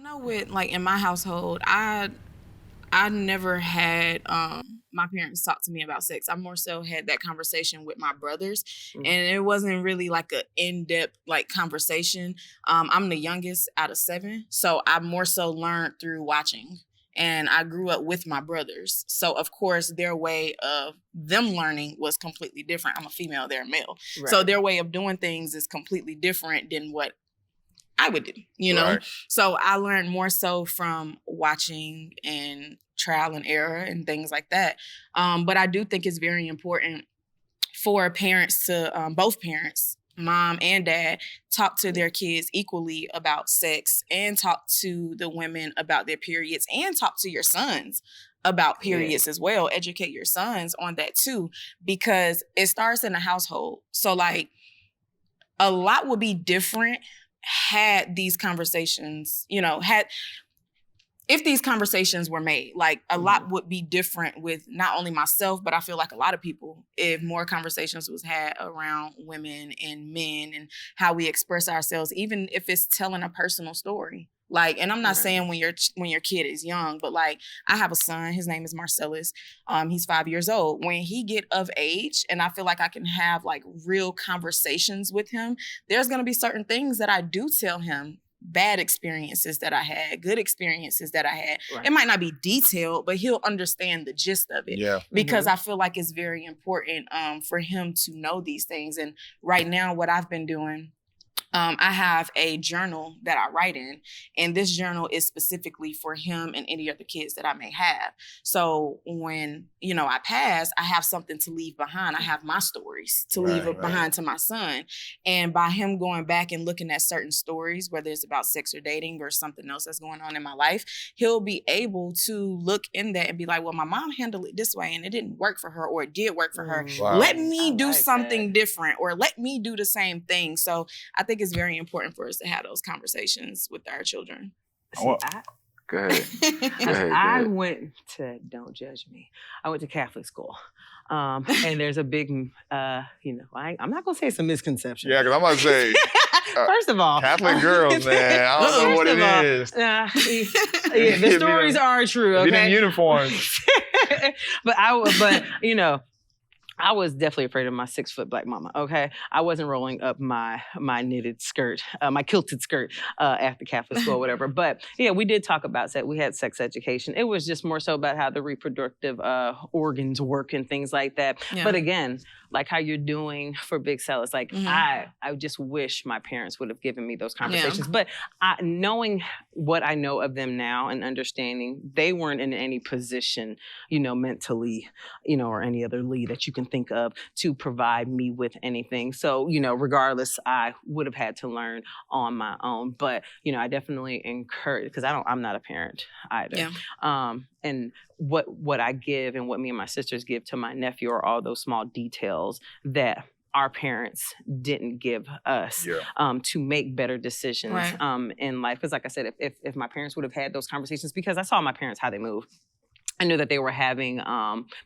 know with like in my household, I never had my parents talk to me about sex. I more so had that conversation with my brothers, and it wasn't really like an in-depth like conversation. I'm the youngest out of 7, so I more so learned through watching. And I grew up with my brothers. So, of course, their way of them learning was completely different. I'm a female, they're a male. Right. So their way of doing things is completely different than what I would do, you know? Right. So I learned more so from watching and trial and error and things like that. But I do think it's very important for parents to, both parents, mom and dad, talk to their kids equally about sex and talk to the women about their periods and talk to your sons about periods as well. Educate your sons on that too, because it starts in the household. So like a lot would be different had these conversations, if these conversations were made, like a lot would be different with not only myself, but I feel like a lot of people, if more conversations was had around women and men and how we express ourselves, even if it's telling a personal story. Like, and I'm not saying when your kid is young, but like I have a son, his name is Marcellus. He's 5 years old. When he get of age and I feel like I can have like real conversations with him, there's going to be certain things that I do tell him, bad experiences that I had, good experiences that I had. Right. It might not be detailed, but he'll understand the gist of it. Yeah. Because I feel like it's very important for him to know these things. And right now what I've been doing, I have a journal that I write in, and this journal is specifically for him and any other kids that I may have. So when, I pass, I have something to leave behind. I have my stories to leave behind to my son. And by him going back and looking at certain stories, whether it's about sex or dating or something else that's going on in my life, he'll be able to look in that and be like, well, my mom handled it this way and it didn't work for her, or it did work for her. Wow. Let me do something different, or let me do the same thing. So I think it's very important for us to have those conversations with our children. Go ahead. I went to, don't judge me, I went to Catholic school. And there's a big, I'm not going to say it's a misconception. Yeah, because I'm about to say, first of all, Catholic girls, man, I don't know what it is. The stories are true, okay? Been in uniforms. I was definitely afraid of my 6-foot black mama, okay? I wasn't rolling up my knitted skirt, my kilted skirt after Catholic school or whatever. But yeah, we did talk about sex. We had sex education. It was just more so about how the reproductive organs work and things like that. Yeah. But again, like how you're doing for Big Sellers, like I just wish my parents would have given me those conversations. Yeah. But knowing what I know of them now and understanding they weren't in any position, mentally, or any other lead that you can think of to provide me with anything. So, regardless, I would have had to learn on my own. But, I definitely encourage, because I'm not a parent either. Yeah. And what I give and what me and my sisters give to my nephew are all those small details that our parents didn't give us to make better decisions in life. Because like I said, if my parents would have had those conversations, because I saw my parents, how they move. I knew that they were having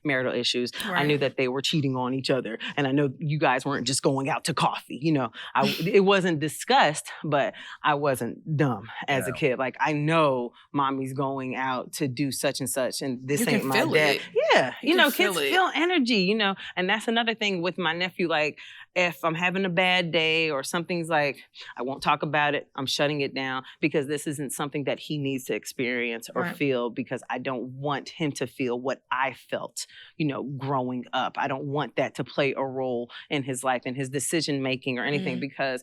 marital issues. Right. I knew that they were cheating on each other. And I know you guys weren't just going out to coffee. It wasn't discussed, but I wasn't dumb as a kid. Like, I know mommy's going out to do such and such, and this ain't my dad. Yeah, kids feel energy, And that's another thing with my nephew. Like, if I'm having a bad day or something's like, I won't talk about it, I'm shutting it down, because this isn't something that he needs to experience or feel, because I don't want him to feel what I felt, growing up. I don't want that to play a role in his life and his decision making or anything, because,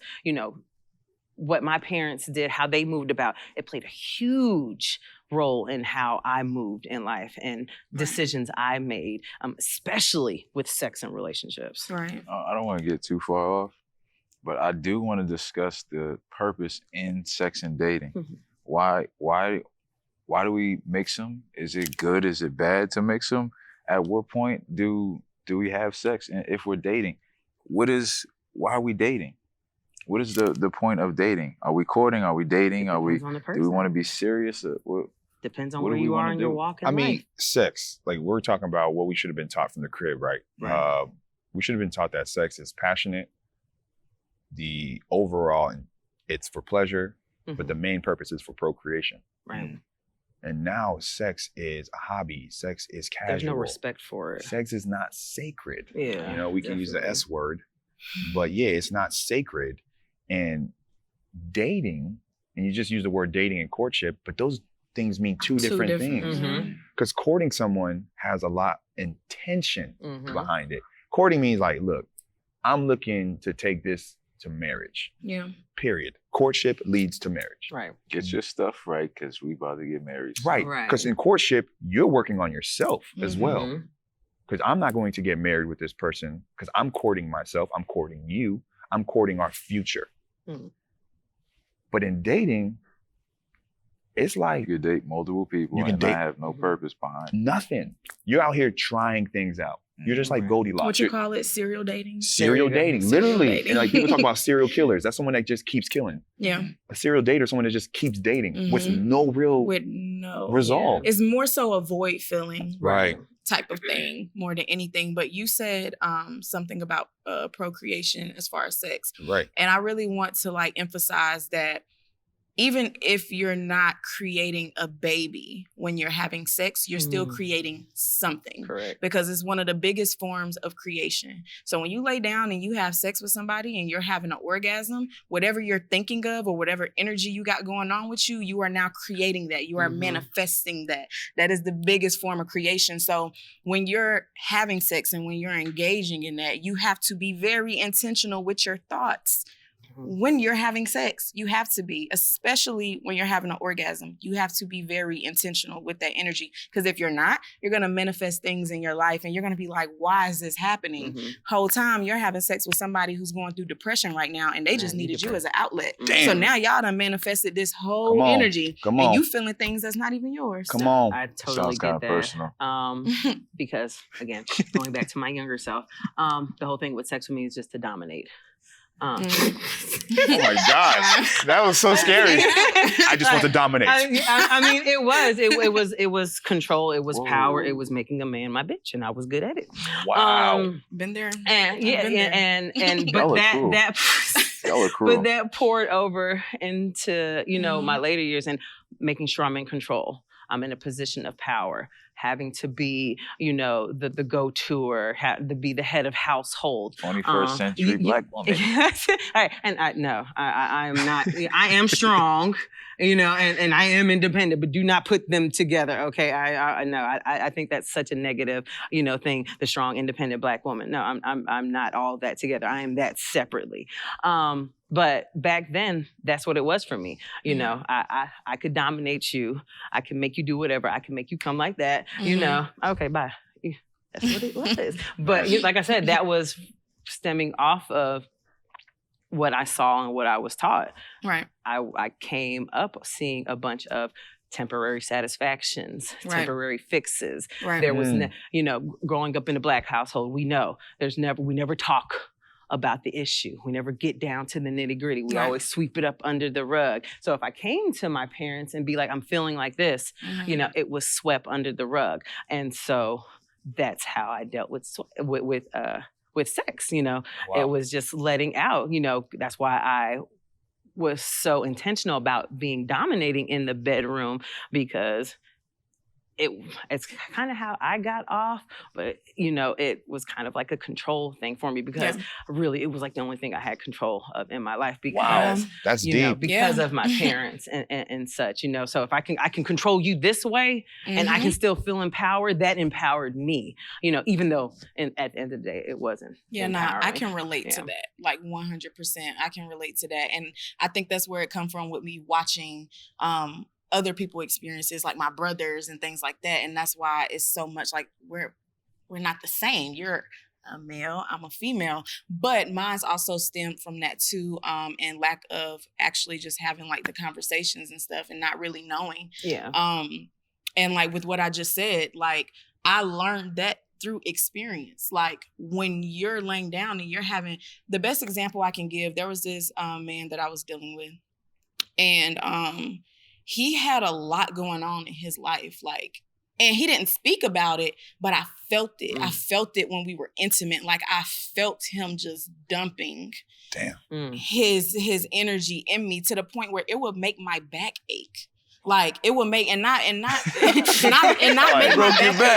what my parents did, how they moved about, it played a huge role in how I moved in life and decisions I made, especially with sex and relationships. Right. I don't want to get too far off, but I do want to discuss the purpose in sex and dating. Mm-hmm. Why do we mix them? Is it good? Is it bad to mix them? At what point do we have sex? And if we're dating, why are we dating? What is the point of dating? Are we courting? Are we dating? Do we want to be serious? Depends on where you are in your walk in life. I mean, sex, like we're talking about what we should have been taught from the crib, right? We should have been taught that sex is passionate. The overall, it's for pleasure. but the main purpose is for procreation. Right. And now sex is a hobby. Sex is casual. There's no respect for it. Sex is not sacred. Yeah. You know, we can use the definitely. S word, but yeah, it's not sacred. And dating, and you just use the word dating and courtship, but those things mean two different things. Mhm. Because courting someone has a lot intention Mhm. behind it. Courting means like, look, I'm looking to take this to marriage. Yeah. Period. Courtship leads to marriage. Right. Get your stuff right, because we about to get married. Right. Right. Because in courtship, you're working on yourself as well. Mhm. Because I'm not going to get married with this person because I'm courting myself. I'm courting you. I'm courting our future. Mhm. But in dating, it's like You could date multiple people You can and date- not have no purpose behind it. nothing. You're out here trying things out. You're just like Right. Goldilocks. What you call it? Serial dating? Serial There you go. dating, Serial literally. dating. And like people talk about serial killers. That's someone that just keeps killing. Yeah. A serial dater is someone that just keeps dating with Mhm. no real With no resolve. It's more so a void feeling Right. type of thing more than anything. But you said something about procreation as far as sex. Right. And I really want to like emphasize that even if you're not creating a baby when you're having sex, you're still Mm. creating something. Correct. Because it's one of the biggest forms of creation. So when you lay down and you have sex with somebody and you're having an orgasm, whatever you're thinking of or whatever energy you got going on with you, you are now creating that. You are Mhm. manifesting that. That is the biggest form of creation. So when you're having sex and when you're engaging in that, you have to be very intentional with your thoughts. When you're having sex, you have to be, especially when you're having an orgasm, you have to be very intentional with that energy. Because if you're not, you're going to manifest things in your life and you're going to be like, why is this happening? Mhm. Whole time you're having sex with somebody who's going through depression right now and they just Man, you needed you depressed. as an outlet. Damn. So now y'all done manifested this whole Come on. energy Come and on. you feeling things that's not even yours. Come on. I totally Sounds kind get of that. personal. Because again, going back to my younger self, the whole thing with sex with me is just to dominate. Oh my gosh. That was so scary. I just want to dominate. I mean, it was control, it was power, it was making a man my bitch, and I was good at it. Wow. Been there. And yeah, Been there. and Y'all but are cool. that Y'all are cruel. but that poured over into my later years and making sure I'm in control. I'm in a position of power, having to be, the go-toer, to be the head of household. 21st century black woman. All right, and I am not. I am strong, and I am independent, but do not put them together. Okay, I think that's such a negative, thing. The strong, independent black woman. No, I'm not all that together. I am that separately. But back then, that's what it was for me. I could dominate you. I can make you do whatever. I can make you come like that. Okay, bye. That's what it was. But like I said, that was stemming off of what I saw and what I was taught. Right. I came up seeing a bunch of temporary satisfactions, temporary fixes. Right. There was, growing up in a black household, we know we never talk about the issue. We never get down to the nitty gritty. We always sweep it up under the rug. So if I came to my parents and be like, I'm feeling like this, it was swept under the rug. And so that's how I dealt with sex. Wow. It was just letting out. That's why I was so intentional about being dominating in the bedroom, because it's kind of how I got off, but it was kind of like a control thing for me, because really it was like the only thing I had control of in my life, because That's deep. because of my parents and such, so if I can control you this way and I can still feel empowered, that empowered me, even though at the end of the day it wasn't. I can relate to that, like 100%. I can relate to that, and I think that's where it comes from with me watching other people experiences, like my brothers and things like that. And that's why it's so much like we're not the same. You're a male, I'm a female, but mine's also stemmed from that too, and lack of actually just having like the conversations and stuff and not really knowing. And like with what I just said, like I learned that through experience. Like when you're laying down and you're having, the best example I can give, there was this man that I was dealing with, and he had a lot going on in his life. Like And he didn't speak about it, but I felt it. I felt it when we were intimate. Like I felt him just dumping his energy in me to the point where it would make my back ache. Like it would make not make my back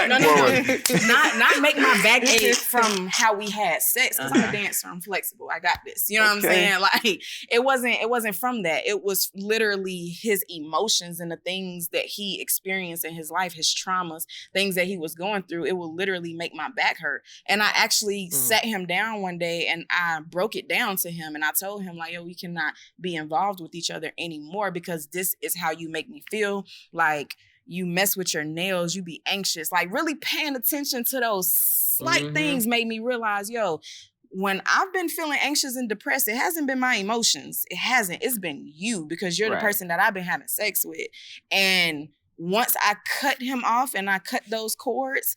not make my back ache from how we had sex, because I'm a dancer, I'm flexible, I got this. You know what I'm saying? Like it wasn't from that. It was literally his emotions and the things that he experienced in his life, his traumas, things that he was going through. It would literally make my back hurt. And I actually sat him down one day and I broke it down to him, and I told him like, yo, we cannot be involved with each other anymore, because this is how you make me feel. Like you mess with your nails, you be anxious. Like really paying attention to those slight things made me realize, yo, when I've been feeling anxious and depressed, it hasn't been my emotions. It hasn't. It's been you, because you're the person that I've been having sex with. And once I cut him off and I cut those cords,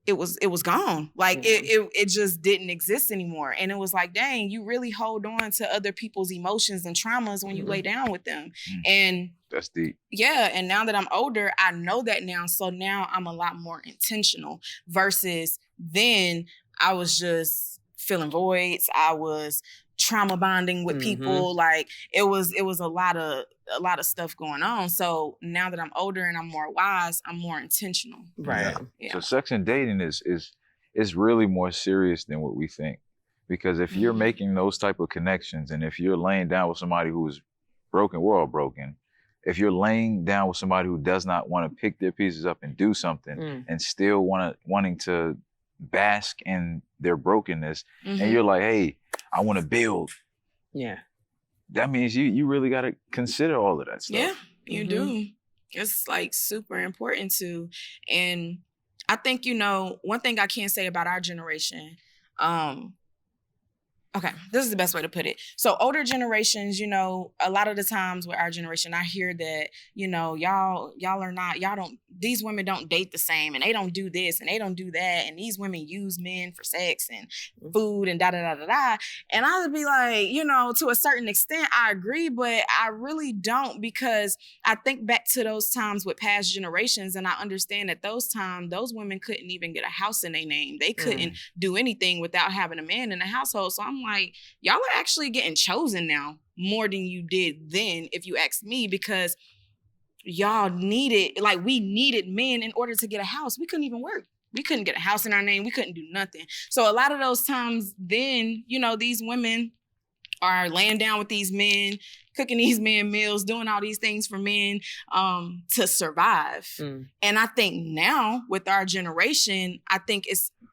it was gone. Like it just didn't exist anymore. And it was like, dang, you really hold on to other people's emotions and traumas when you lay down with them. And that's deep. Yeah. And now that I'm older, I know that now. So now I'm a lot more intentional, versus then I was just filling voids. I was trauma bonding with people. Like it was a lot of stuff going on. So now that I'm older and I'm more wise, I'm more intentional. Right. Yeah. So sex and dating is really more serious than what we think. Because if you're making those type of connections, and if you're laying down with somebody who is broken, we're all broken. If you're laying down with somebody who does not want to pick their pieces up and do something, and still wanting to bask in their brokenness, and you're like, hey, I want to build. Yeah. That means you really got to consider all of that stuff. Yeah, you do. It's like super important to. And I think, one thing I can say about our generation, okay, this is the best way to put it. So older generations, a lot of the times with our generation, I hear that, these women don't date the same, and they don't do this and they don't do that. And these women use men for sex and food and da-da-da-da-da. And I would be like, to a certain extent, I agree, but I really don't, because I think back to those times with past generations, and I understand that those women couldn't even get a house in their name. They couldn't do anything without having a man in the household. So I'm like, y'all are actually getting chosen now more than you did then, if you ask me, because we needed men in order to get a house. We couldn't even work. We couldn't get a house in our name. We couldn't do nothing. So a lot of those times then, these women are laying down with these men, cooking these men meals, doing all these things for men to survive. And I think now with our generation, I think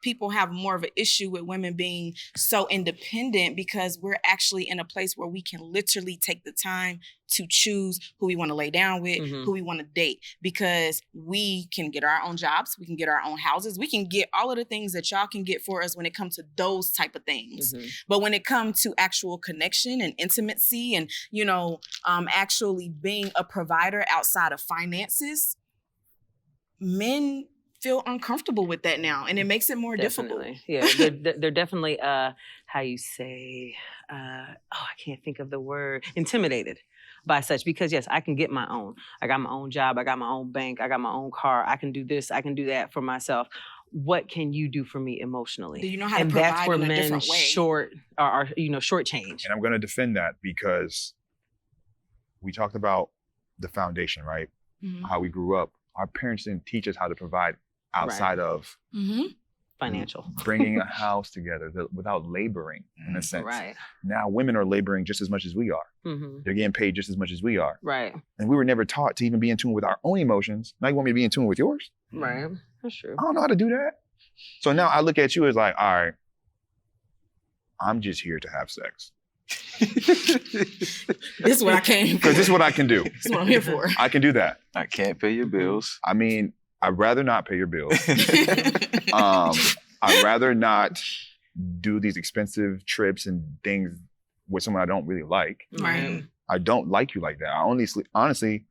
people have more of an issue with women being so independent, because we're actually in a place where we can literally take the time to choose who we want to lay down with, who we want to date, because we can get our own jobs, we can get our own houses, we can get all of the things that y'all can get for us when it comes to those type of things. But when it comes to actual connection and intimacy and, actually being a provider outside of finances, men feel uncomfortable with that now, and it makes it more difficult. Yeah, they're definitely, how you say, I can't think of the word, intimidated by such, because yes, I can get my own. I got my own job, I got my own bank, I got my own car, I can do this, I can do that for myself. What can you do for me emotionally? Do you know how to provide in a different way? Shortchange. And I'm going to defend that, because we talked about the foundation, right? How we grew up. Our parents didn't teach us how to provide outside of financial, bringing a house together without laboring, in a sense. Right. Now women are laboring just as much as we are. They're getting paid just as much as we are. Right. And we were never taught to even be in tune with our own emotions. Now you want me to be in tune with yours? Right. That's true. I don't know how to do that. So now I look at you as like, all right, I'm just here to have sex. This is what I came for. Because this is what I can do. This is what I'm here for. I can do that. I can't pay your bills. I mean, I'd rather not pay your bills. I'd rather not do these expensive trips and things with someone I don't really like. Right. I don't like you like that. Honestly,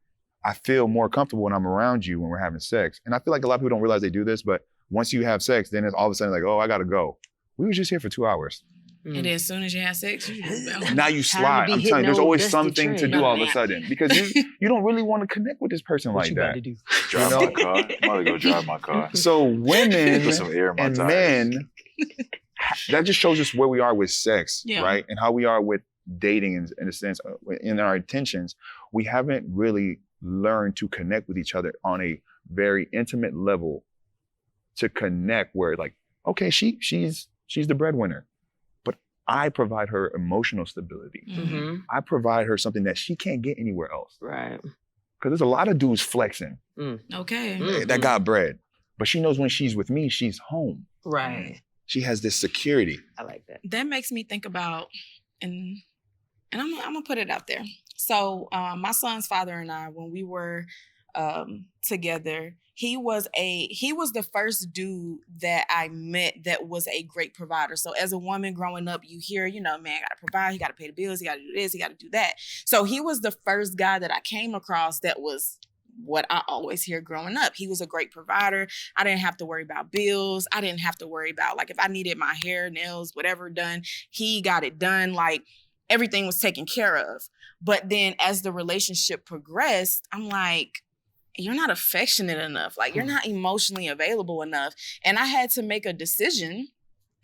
I feel more comfortable when I'm around you when we're having sex. And I feel like a lot of people don't realize they do this, but once you have sex, then it's all of a sudden like, oh, I gotta go. We were just here for 2 hours. And then as soon as you have sex, you just bounce. Now you slide. I'm telling you, there's always something to do all of a sudden because you don't really want to connect with this person like that. What you about to do? Drive my car. I'm about to go drive my car. So women Put some air in my and tires. men, that just shows us where we are with sex, right? And how we are with dating in a sense, in our intentions. We haven't really learned to connect with each other on a very intimate level to connect where like, okay, she's the breadwinner. I provide her emotional stability. Mm-hmm. I provide her something that she can't get anywhere else. Right. Because there's a lot of dudes flexing. Okay. That got bread. But she knows when she's with me, she's home. Right. She has this security. I like that. That makes me think about, and I'm gonna put it out there. So my son's father and I, when we were together, he was the first dude that I met that was a great provider. So as a woman growing up, you hear, man, gotta provide, he gotta pay the bills, he gotta do this, he gotta do that. So he was the first guy that I came across that was what I always hear growing up. He was a great provider. I didn't have to worry about bills. I didn't have to worry about, like, if I needed my hair, nails, whatever done, he got it done. Like, everything was taken care of. But then as the relationship progressed, I'm like, you're not affectionate enough. Like, you're not emotionally available enough. And I had to make a decision,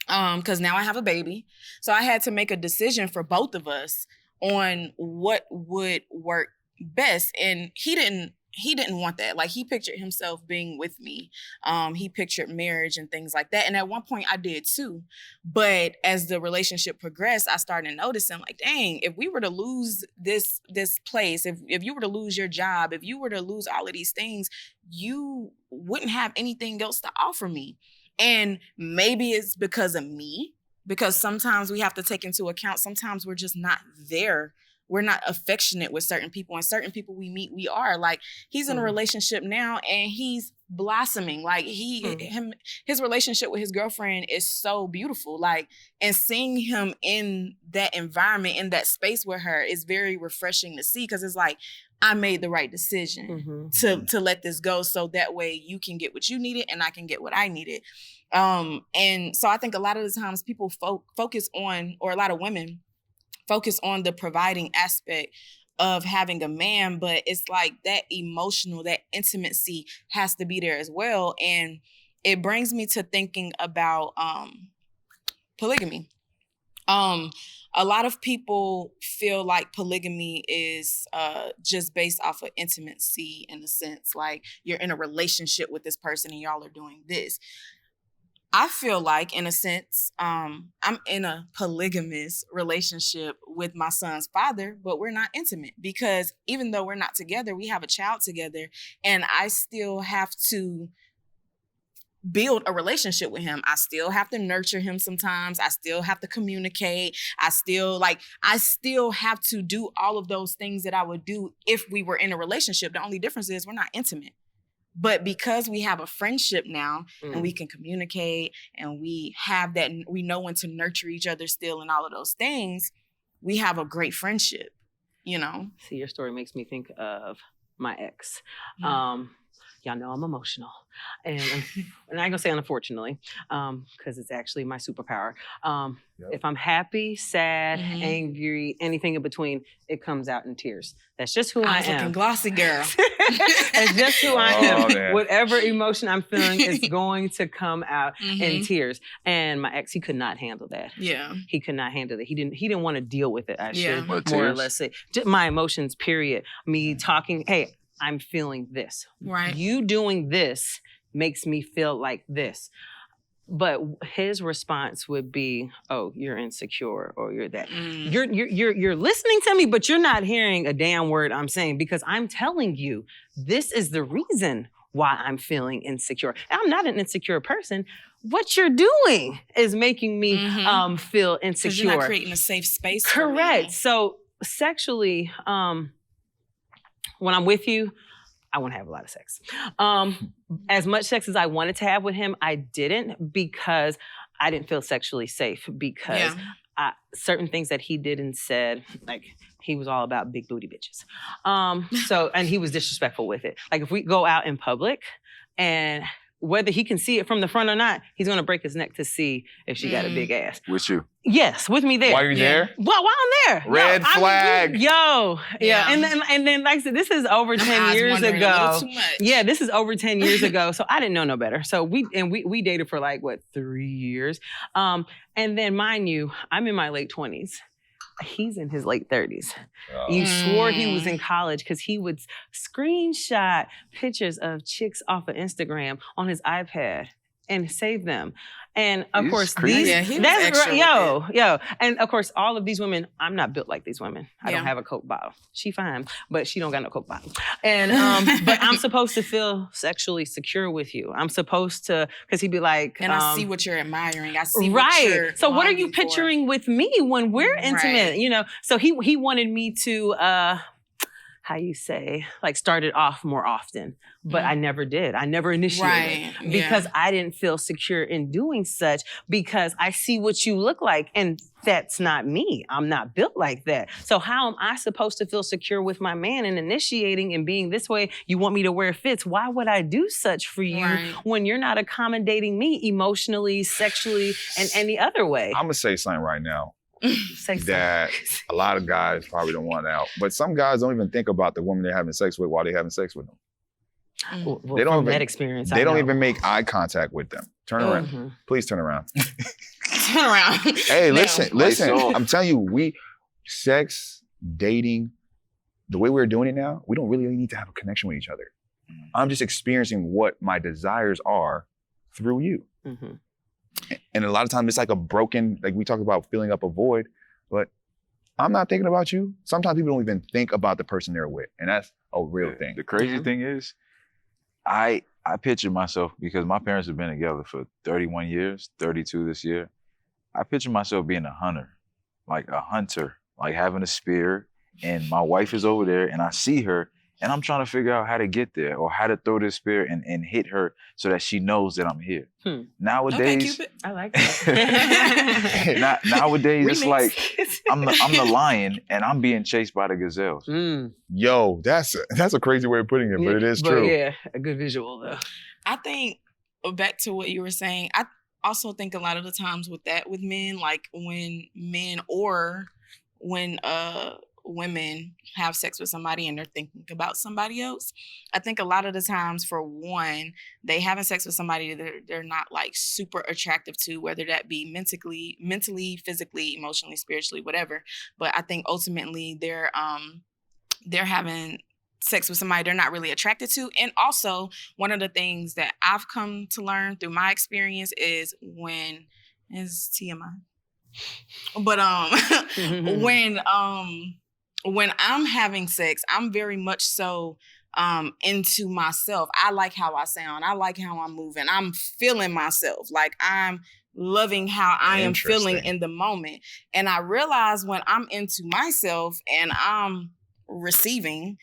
because now I have a baby. So I had to make a decision for both of us on what would work best. And he didn't want that. Like, he pictured himself being with me. He pictured marriage and things like that. And at one point I did too. But as the relationship progressed, I started noticing, like, dang, if we were to lose this place, if you were to lose your job, if you were to lose all of these things, you wouldn't have anything else to offer me. And maybe it's because of me, because sometimes we have to take into account, sometimes we're just not there. We're not affectionate with certain people, and certain people we meet, we are. Like, he's in a relationship now and he's blossoming. Like, his relationship with his girlfriend is so beautiful. Like, and seeing him in that environment, in that space with her, is very refreshing to see, because it's like, I made the right decision to let this go, so that way you can get what you needed and I can get what I needed. And so I think a lot of the times people focus on, or a lot of women focus on the providing aspect of having a man, but it's like that emotional, that intimacy has to be there as well. And it brings me to thinking about polygamy. A lot of people feel like polygamy is just based off of intimacy, in a sense, like you're in a relationship with this person and y'all are doing this. I feel like, in a sense, I'm in a polygamous relationship with my son's father, but we're not intimate, because even though we're not together, we have a child together, and I still have to build a relationship with him. I still have to nurture him sometimes. I still have to communicate. I still have to do all of those things that I would do if we were in a relationship. The only difference is we're not intimate. But because we have a friendship now, and we can communicate, and we have that, we know when to nurture each other still, and all of those things, we have a great friendship, See, your story makes me think of my ex. Y'all know I'm emotional. And I ain't gonna say unfortunately, because it's actually my superpower. If I'm happy, sad, angry, anything in between, it comes out in tears. That's just who I am. Looking glossy, girl. That's just who I am. Man. Whatever emotion I'm feeling is going to come out in tears. And my ex, he could not handle that. Yeah. He could not handle it. He didn't want to deal with it, I should What, more or tears? less say. Just my emotions, period. Me talking, hey, I'm feeling this. Right. You doing this makes me feel like this. But his response would be, "Oh, you're insecure, or you're that." You're listening to me, but you're not hearing a damn word I'm saying, because I'm telling you this is the reason why I'm feeling insecure. And I'm not an insecure person. What you're doing is making me feel insecure. Because you're not creating a safe space. Correct. So sexually, when I'm with you, I want to have a lot of sex. As much sex as I wanted to have with him, I didn't, because I didn't feel sexually safe, because certain things that he did and said, like, he was all about big booty bitches. And he was disrespectful with it. Like, if we go out in public and whether he can see it from the front or not, he's gonna break his neck to see if she got a big ass. With you? Yes, with me there. Why are you there? Well, while I'm there. Red flag. Yeah. And then like I said, this is over 10 years ago. Yeah, this is over 10 years ago. So I didn't know no better. So we dated for like 3 years. And then mind you, I'm in my late 20s. He's in his late 30s. You swore he was in college because he would screenshot pictures of chicks off of Instagram on his iPad and save them. And of course, and of course, all of these women, I'm not built like these women. I don't have a Coke bottle. She fine, but she don't got no Coke bottle. And but I'm supposed to feel sexually secure with you. I'm supposed to, because he'd be like, and I see what you're admiring. I see what you're so what are you picturing with me when we're intimate? You know, so he wanted me to how you say, like start it off more often. But I never did. I never initiated because I didn't feel secure in doing such because I see what you look like and that's not me. I'm not built like that. So how am I supposed to feel secure with my man and initiating and being this way? You want me to wear fits. Why would I do such for you when you're not accommodating me emotionally, sexually, and any other way? I'm gonna say something right now. That a lot of guys probably don't want out. But some guys don't even think about the woman they're having sex with while they're having sex with them. Well, they don't even, that experience. They don't even make eye contact with them. Turn around. Please turn around. Turn around. Hey, listen. I'm telling you, sex, dating, the way we're doing it now, we don't really need to have a connection with each other. I'm just experiencing what my desires are through you. And a lot of times it's like a broken, like we talk about filling up a void, but I'm not thinking about you. Sometimes people don't even think about the person they're with, and that's a real thing. The crazy thing is, I picture myself, because my parents have been together for 31 years, 32 this year. I picture myself being a hunter, like having a spear, and my wife is over there, and I see her, and I'm trying to figure out how to get there or how to throw this spear and hit her so that she knows that I'm here. Nowadays, I like that. Nowadays, it's like I'm the lion and I'm being chased by the gazelles. Yo, that's a crazy way of putting it, but it is true. Yeah, a good visual though. I think back to what you were saying. I also think a lot of the times with men, like when men or when women have sex with somebody and they're thinking about somebody else, I think a lot of the times, for one, they having sex with somebody that they're not like super attractive to, whether that be mentally, physically, emotionally, spiritually, whatever. But I think ultimately they're having sex with somebody they're not really attracted to. And also, one of the things that I've come to learn through my experience is TMI. But when I'm having sex, I'm very much so into myself. I like how I sound. I like how I'm moving. I'm feeling myself. Like I'm loving how I am feeling in the moment. And I realize when I'm into myself and I'm receiving,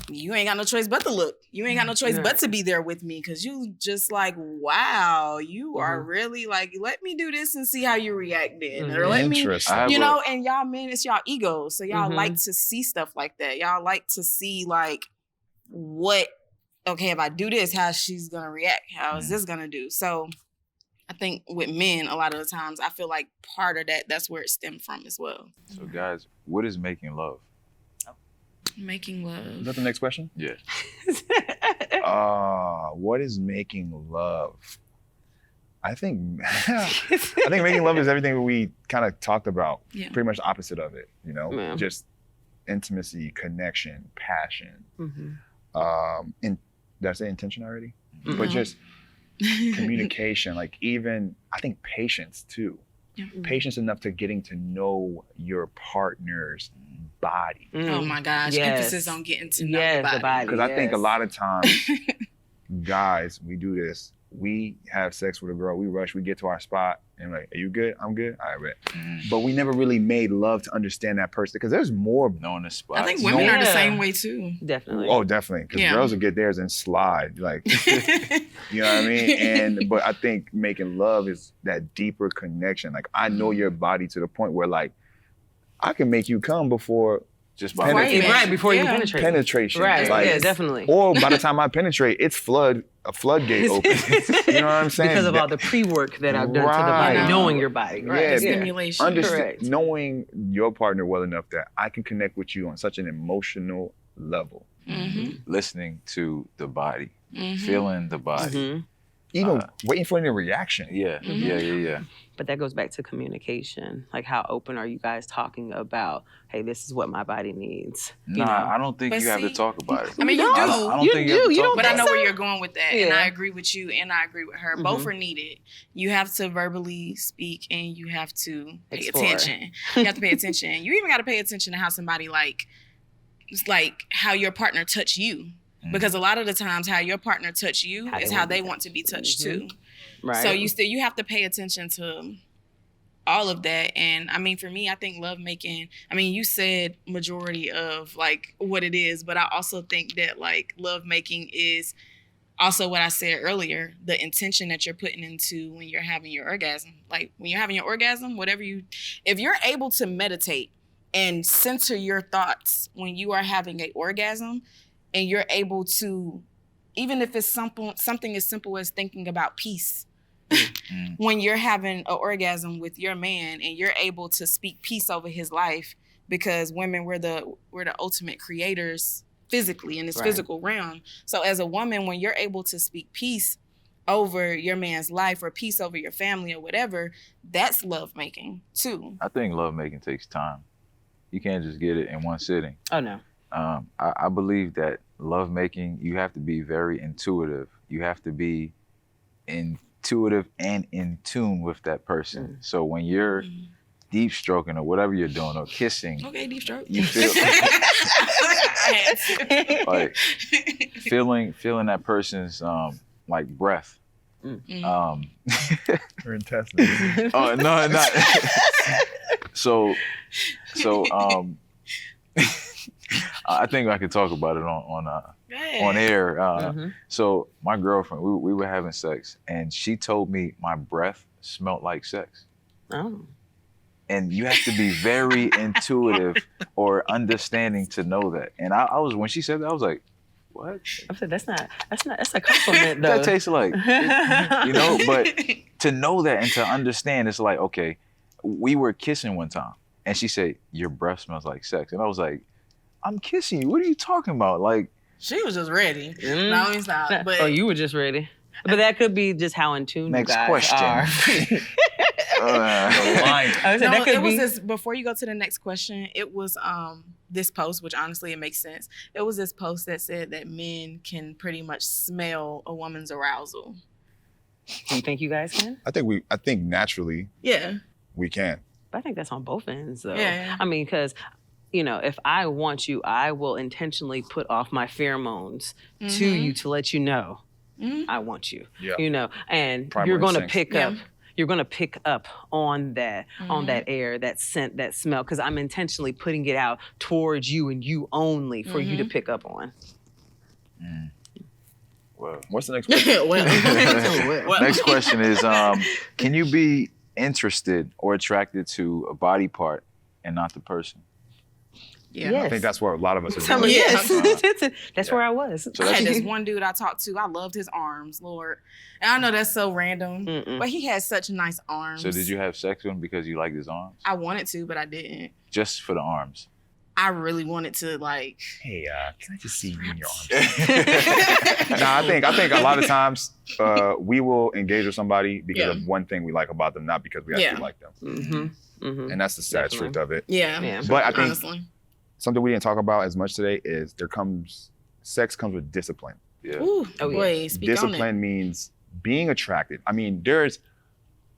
you ain't got no choice but to look. You ain't got no choice but to be there with me, because you just like, wow, you are really like, let me do this and see how you react then. Or let me, and y'all men, it's y'all egos. So y'all like to see stuff like that. Y'all like to see like if I do this, how she's going to react. How is this going to do? So I think with men, a lot of the times, I feel like part of that's where it stemmed from as well. So guys, what is making love? Making love. Is that the next question? Yeah. What is making love? I think making love is everything that we kind of talked about. Yeah. Pretty much the opposite of it, just intimacy, connection, passion. Did I say intention already? But just communication, like even, I think patience too. Patience enough to getting to know your partner's body. Oh my gosh, emphasis on getting to know the body. Because I think a lot of times, guys, we do this. We have sex with a girl, we rush, we get to our spot, and like, are you good? I'm good? All right, bet. But we never really made love to understand that person, because there's more knowing the spot. I think women are the same way too. Definitely. Oh, definitely. Because girls will get theirs and slide. Like, you know what I mean? But I think making love is that deeper connection. Like, I know your body to the point where like, I can make you come before Just by before you penetrate. Penetration. Right. Yeah, definitely. Or by the time I penetrate, it's a floodgate open. You know what I'm saying? Because of all the pre-work that I've done to the body, knowing your body. Right. Yeah, stimulation. Correct. Knowing your partner well enough that I can connect with you on such an emotional level. Listening to the body, feeling the body. Even waiting for any reaction. Yeah. But that goes back to communication. Like, how open are you guys talking about, hey, this is what my body needs? I don't think you have to talk about it. I mean, you do. I don't think you have to talk but about I know it. where you're going with that. And I agree with you and I agree with her. Both are needed. You have to verbally speak and you have to pay attention. You have to pay attention. You even got to pay attention to how somebody it's like how your partner touch you. Because a lot of the times how your partner touch you is how they want to be touched too. Right. So you have to pay attention to all of that. And I mean, for me, I think lovemaking, I mean, you said majority of like what it is, but I also think that like lovemaking is also what I said earlier, the intention that you're putting into when you're having your orgasm. Like when you're having your orgasm, if you're able to meditate and center your thoughts when you are having an orgasm, and you're able to, even if it's something as simple as thinking about peace, when you're having an orgasm with your man and you're able to speak peace over his life, because women, we're the ultimate creators physically in this physical realm. So as a woman, when you're able to speak peace over your man's life or peace over your family or whatever, that's lovemaking too. I think lovemaking takes time. You can't just get it in one sitting. Oh, no. I believe that lovemaking, you have to be very intuitive. You have to be intuitive and in tune with that person. So when you're deep stroking or whatever you're doing or kissing, okay, deep stroke. You feel like feeling that person's like breath. Her intestines. Oh no, not. So I think I could talk about it on air. So my girlfriend, we were having sex, and she told me my breath smelled like sex. Oh. And you have to be very intuitive or understanding to know that. And I was, when she said that, I was like, what? I said, that's a compliment, though. That tastes like, but to know that and to understand, it's like, okay, we were kissing one time, and she said, your breath smells like sex. And I was like, I'm kissing you. What are you talking about? Like, she was just ready. No, it's not. But you were just ready. But that could be just how in tune next you guys question. are. It was this, before you go to the next question, it was this post, which honestly it makes sense. It was this post that said that men can pretty much smell a woman's arousal. Do you think you guys can? I think naturally. Yeah. We can. But I think that's on both ends, though. Yeah. I mean, because, if I want you, I will intentionally put off my pheromones to you to let you know I want you. Yeah. And Primary you're going to instinct. pick up. You're going to pick up on that air, that scent, that smell, because I'm intentionally putting it out towards you and you only for you to pick up on. Well, what's the next question? Next question is, can you be interested or attracted to a body part and not the person? Yeah. Yes. I think that's where a lot of us are doing. Yes. That's where I was. So I had this one dude I talked to. I loved his arms, Lord. And I know that's so random, but he had such nice arms. So did you have sex with him because you liked his arms? I wanted to, but I didn't. Just for the arms? I really wanted to, like... Hey, can I just see you in your arms? I think a lot of times we will engage with somebody because of one thing we like about them, not because we actually like them. And that's the sad truth of it. Yeah. But I think honestly, something we didn't talk about as much today is sex comes with discipline. Yeah. Ooh, boy, speak discipline on it. means being attracted. I mean, there's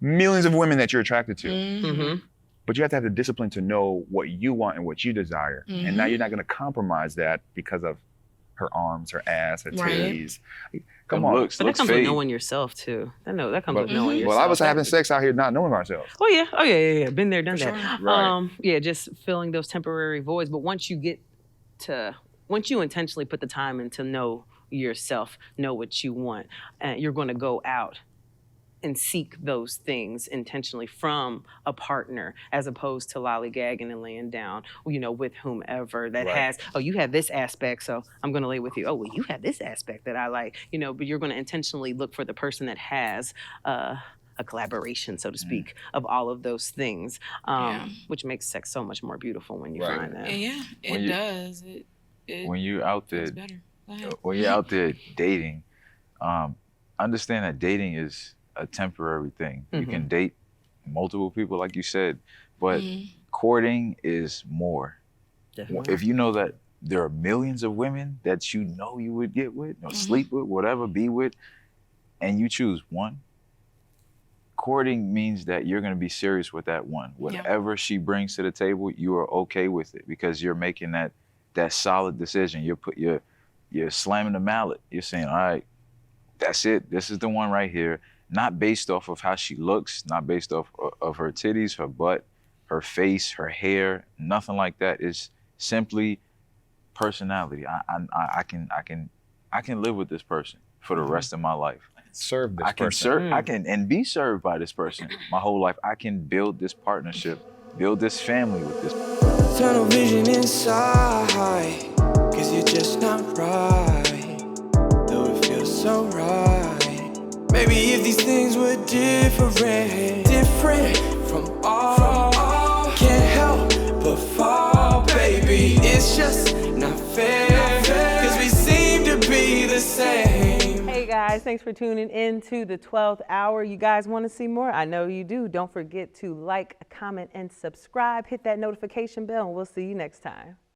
millions of women that you're attracted to. But you have to have the discipline to know what you want and what you desire. And now you're not going to compromise that because of her arms, her ass, her titties. Come on. Looks but that comes with fake. knowing yourself, too. That comes with knowing yourself. Well, I was having sex out here not knowing ourselves. Oh, yeah. Been there, done For that. sure. Right. Just filling those temporary voids. But once you intentionally put the time in to know yourself, know what you want, you're going to go out and seek those things intentionally from a partner, as opposed to lollygagging and laying down, you know, with whomever that has, oh, you have this aspect, so I'm going to lay with you. Oh, well, you have this aspect that I like, you know, but you're going to intentionally look for the person that has a collaboration, so to speak, of all of those things, which makes sex so much more beautiful when you find that. Yeah, it does. When you're out there, better. when you're out there dating, understand that dating is a temporary thing. You can date multiple people, like you said, but courting is more. Definitely. If you know that there are millions of women that you know you would get with, or sleep with, whatever, be with, and you choose one, courting means that you're going to be serious with that one. Whatever she brings to the table, you are okay with it because you're making that solid decision. You're slamming the mallet. You're saying, all right, that's it. This is the one right here. Not based off of how she looks, not based off of her titties, her butt, her face, her hair, nothing like that. It's simply personality. I can live with this person for the rest of my life. Serve this person. I can and be served by this person my whole life. I can build this partnership, build this family with this. Tunnel vision inside, 'cause you're just not right, though it feels so right. Maybe if these things were different from all, can't help but fall, baby. It's just not fair, 'cause we seem to be the same. Hey guys, thanks for tuning in to the 12th hour. You guys want to see more? I know you do. Don't forget to like, comment, and subscribe. Hit that notification bell, and we'll see you next time.